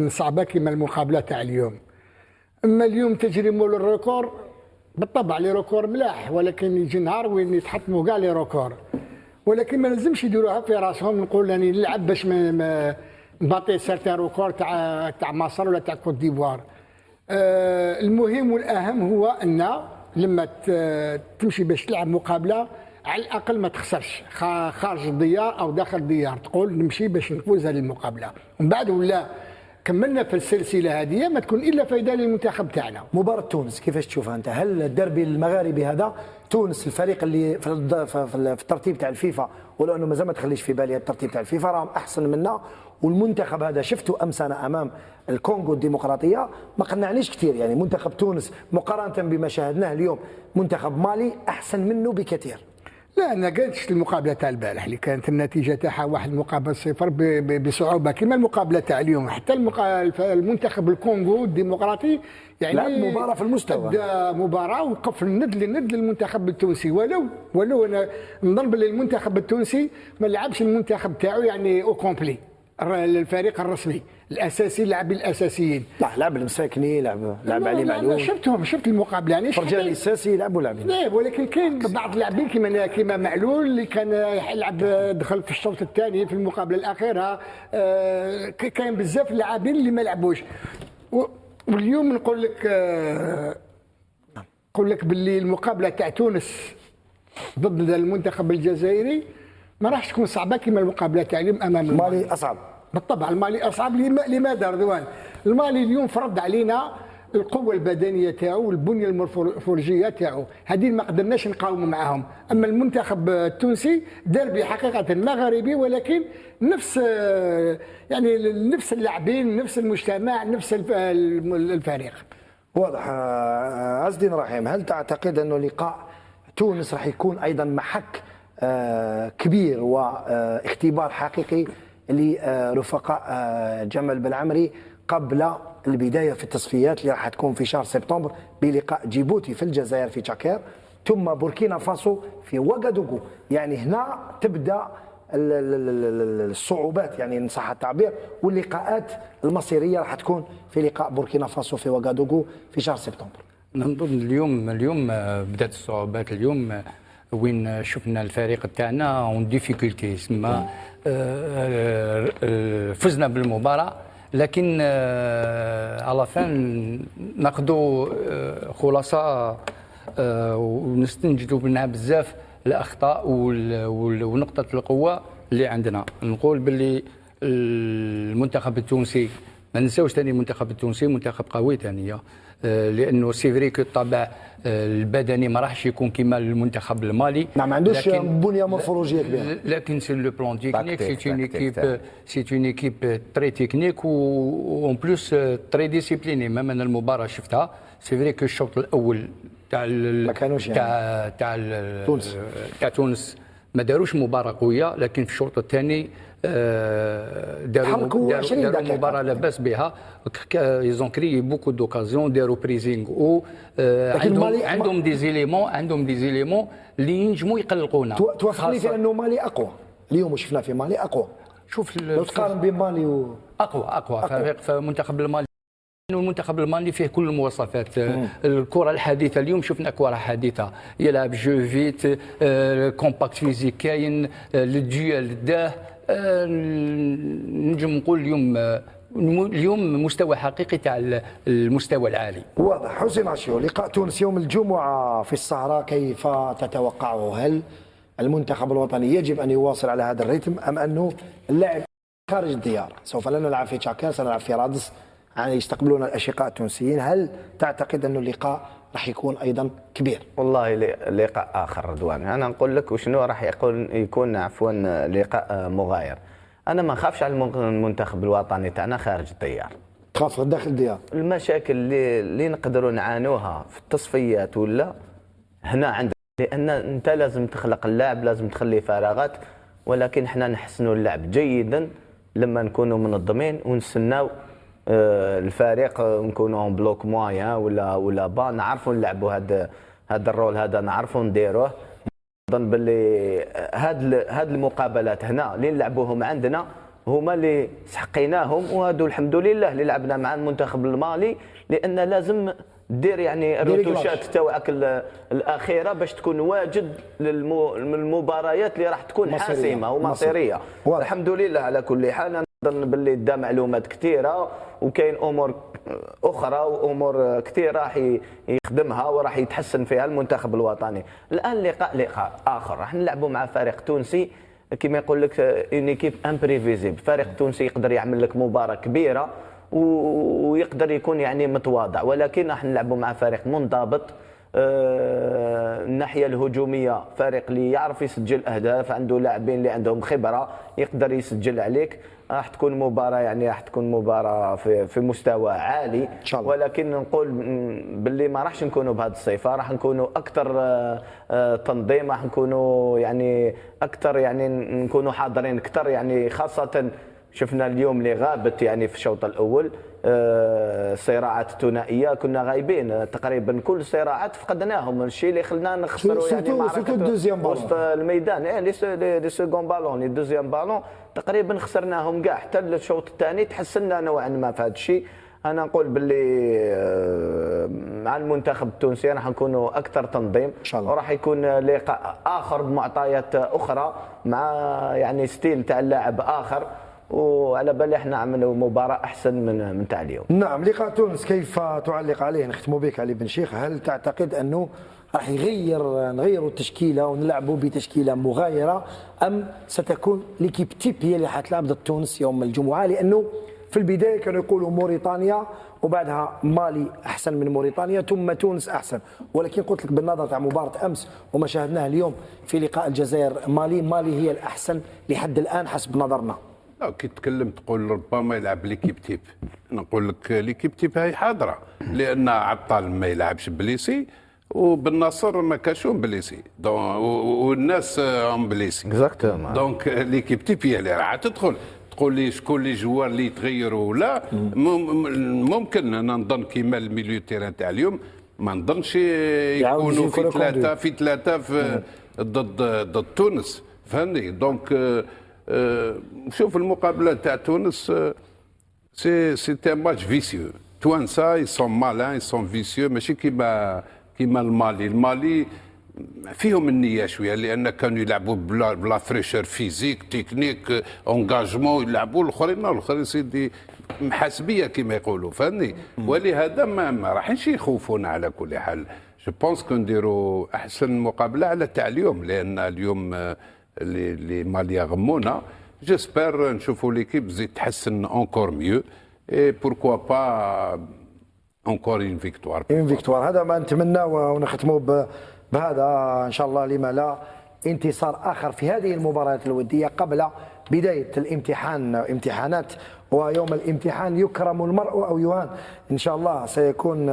صعبه كما المقابله تاع اليوم. اما اليوم تجري مول الريكور، بالطبع لي ريكور ملاح، ولكن يجي نهار وين يتحطموا كاع لي ريكور، ولكن ما لازمش يديروها في راسهم. نقول راني نلعب باش نباطي سيرتان ريكور تاع مصر ولا تاع كوت ديفوار. المهم والاهم هو ان لما تمشي باش تلعب مقابله على الاقل ما تخسرش خارج الديار او داخل الديار، تقول نمشي باش نفوز هذه المقابله، ومن بعد ولا كملنا في السلسله هذه ما تكون الا فايده للمنتخب تاعنا. مباراه تونس كيفاش تشوفها انت؟ هل الدربي المغاربي هذا تونس الفريق اللي في الترتيب تاع الفيفا، ولو انه مازال ما تخليش في بالي الترتيب تاع الفيفا راهم احسن منا، والمنتخب هذا شفته امس انا امام الكونغو الديمقراطيه ما قنعنيش كثير. يعني منتخب تونس مقارنه بما شاهدناه اليوم منتخب مالي احسن منه بكثير. لا انا قلتش المقابله تاع البارح اللي كانت النتيجه تاعها واحد مقابل صفر بصعوبه كما المقابله تاع اليوم. حتى المنتخب الكونغو الديمقراطي يعني لعب مباراه في المستوى، مباراه وقف الند للمنتخب التونسي، ولو انا نظن باللي المنتخب التونسي ما لعبش المنتخب تاعو يعني او كومبلي، الفريق الرسمي الاساسي اللاعبين الاساسيين. لا لعب المساكني، لعب علي معلول، شفت المقابله يعني فرجاني الساسي لعبوا لاعبين. لا ولكن كاين بعض اللاعبين كما معلول اللي كان يلعب دخل في الشوط الثاني في المقابله الاخيره. كاين بزاف اللاعبين اللي ما لعبوش. واليوم نقول لك باللي المقابله تاع تونس ضد المنتخب الجزائري ما راحش تكون صعبه كما المقابله تاع اليوم امام المالي اصعب. بالطبع المالي اصعب. لماذا رضوان؟ المالي اليوم فرض علينا القوه البدنيه تاعو والبنيه المورفولوجيه تاعو، هذه ما قدرناش نقاوموا معاهم. اما المنتخب التونسي ديربي حقيقه مغربي، ولكن نفس اللاعبين، نفس المجتمع، نفس الفريق. واضح. عز الدين رحيم، هل تعتقد انه لقاء تونس راح يكون ايضا محك كبير واختبار حقيقي لرفقاء جمال بالعمري قبل البدايه في التصفيات اللي راح تكون في شهر سبتمبر بلقاء جيبوتي في الجزائر في تشاكير، ثم بوركينا فاسو في وغادوغو؟ يعني هنا تبدا الصعوبات يعني ان صح التعبير، واللقاءات المصيريه راح تكون في لقاء بوركينا فاسو في وغادوغو في شهر سبتمبر. نظن اليوم بدات الصعوبات. اليوم وين شفنا الفريق تاعنا اون ديفيكولتي، تسمى فزنا بالمباراه، لكن على فان ناخذوا خلاصه ونستنتجوا منها بزاف الاخطاء ونقطه القوه اللي عندنا. نقول باللي المنتخب التونسي ما ننساوش ثاني المنتخب التونسي منتخب قوي ثانيه، لانه سي فري كو الطابع البدني ما راحش يكون كما المنتخب المالي. نعم ما عندوش بنيه مورفولوجيه كبيره، لكن سي لو بلان تكنيك سي اون ايكيب تري تكنيك وون بلوس تري ديسيبليني. مام انا المباراه شفتها سي فري كو الشوط الاول تاع ما كانوش تاع تونس ما داروش مباراه قويه، لكن في الشوط الثاني داروا مباراه لا باس بها. ايزون كري بوكو دوكازيون، داروا بريزينغ و عندهم دي زيليمون اللي ينجموا يقلقونا. توافقني في انه مالي اقوى اليوم، وشفنا في مالي اقوى. شوف لو تقارن بين مالي اقوى فريق في المنتخب المالي. المنتخب المالي فيه كل المواصفات. الكره الحديثه اليوم شفنا كره حديثه، يلعب جو فيت، كومباكت فيزيك كاين، الديال داه. نجم نقول اليوم مستوى حقيقي تاع المستوى العالي. واضح. حسين عاشور، لقاء تونس يوم الجمعه في الصحراء كيف تتوقعه؟ هل المنتخب الوطني يجب ان يواصل على هذا الريتم ام انه اللعب خارج الديار؟ سوف لا نلعب في تشاكير، سنلعب في رادس، يعني يستقبلون الاشقاء التونسيين. هل تعتقد انه اللقاء راح يكون ايضا كبير؟ والله لقاء اخر رضوان. انا نقول لك وشنو راح يكون عفوا لقاء مغاير. انا ما نخافش على المنتخب الوطني تاعنا خارج الديار. تخاف داخل الديار؟ المشاكل اللي نقدروا نعانوها في التصفيات ولا هنا عندنا، لان انت لازم تخلق اللاعب، لازم تخلي فراغات، ولكن احنا نحسنوا اللعب جيدا لما نكونوا منظمين ونستناو الفريق نكونوا بلوك مويان ولا با نعرفوا نلعبوا هذا الرول، هذا نعرفوا نديروه. نظن باللي هاد المقابلات هنا اللي نلعبوهم عندنا هما اللي سحقيناهم، وهادو الحمد لله اللي لعبنا مع المنتخب المالي، لان لازم دير يعني الروتوشات تاعك الاخيره باش تكون واجد للمباريات اللي راح تكون حاسمه ومصيريه. الحمد لله على كل حال. نظن باللي دا معلومات كثيره وكاين امور اخرى وامور كثيره راح يخدمها وراح يتحسن فيها المنتخب الوطني. الان لقاء اخر راح نلعبوا مع فريق تونسي كما يقول لك اون ايكيب امبريفيزيبل. فريق تونسي يقدر يعمل لك مباراه كبيره ويقدر يكون يعني متواضع، ولكن راح نلعبوا مع فريق منضبط. الناحيه الهجوميه فريق اللي يعرف يسجل اهداف، عنده لاعبين اللي عندهم خبره يقدر يسجل عليك. راح تكون مباراه يعني راح تكون مباراه في مستوى عالي ان شاء الله. ولكن نقول باللي ما راحش نكونوا بهذه الصفه، راح نكونوا اكثر تنظيم، راح نكونوا يعني اكثر يعني نكونوا حاضرين اكثر يعني. خاصه شفنا اليوم اللي غابت يعني في الشوط الاول الصراعات الثنائيه، كنا غايبين تقريبا كل الصراعات فقدناهم، الشيء اللي خلنا نخسروا يعني معركه وسط الميدان. لي سكون بالون لي دوزيام بالون تقريبا خسرناهم كاع، حتى الشوط الثاني تحسنا نوعا ما في هذا الشيء. انا نقول باللي مع المنتخب التونسي راح نكونوا اكثر تنظيم ان شاء الله، وراح يكون لقاء اخر بمعطيات اخرى مع يعني ستيل تاع اللاعب اخر، وعلى بالي احنا عملوا مباراه احسن من تاع اليوم. نعم، لقاء تونس كيف تعلق عليه؟ نختموا بك علي بن شيخ. هل تعتقد انه راح نغيروا التشكيله ونلعبوا بتشكيله مغايره، ام ستكون ليكيب تيب هي اللي حتلعب ضد تونس يوم الجمعه؟ لانه في البدايه كانوا يقولوا موريتانيا وبعدها مالي احسن من موريتانيا ثم تونس احسن، ولكن قلت لك بالنظر تاع مباراه امس وما شاهدناه اليوم في لقاء الجزائر مالي هي الاحسن لحد الان حسب نظرنا. كي تكلم تقول ربما يلعب ليكيب تيب، نقول لك ليكيب تيب هاي حاضره، لان عطال ما يلعبش بليسي وبالنصر ما كانش بليسي والناس هم بليسي دونك ليكيب تيب هي اللي راح تدخل. تقول لي شكون لي جوار اللي يتغيروا ولا ممكن. انا نظن كيما الميليو تيران تاع اليوم ما نظنش يكونوا في ثلاثه ضد تونس، فهمني؟ دونك شوف المقابله تاع تونس سي ان ماتش فيسيو. توانسا يسون مالان يسون فيسيو، ماشي كيما المالي فيهم النيه شويه، لان كانوا يلعبوا بلا فريشر فيزيك تكنيك انجاجمون، يلعبوا الاخرين سيدي محاسبيه كما يقولوا، فهمني؟ ولهذا ما راحش يخوفونا على كل حال. جو بونس كو نديروا احسن مقابله على تاع اليوم، لان اليوم اللي مالي غمونا. جيسبر نشوفوا ليكيب زيد تحسن اونكور ميو اي بوركوا با اونكور اون فيكتوار. هذا ما نتمنى ونختموا بهذا ان شاء الله، لما لا انتصار اخر في هذه المباريات الوديه قبل بدايه امتحانات، ويوم الامتحان يكرم المرء او يهان ان شاء الله. سيكون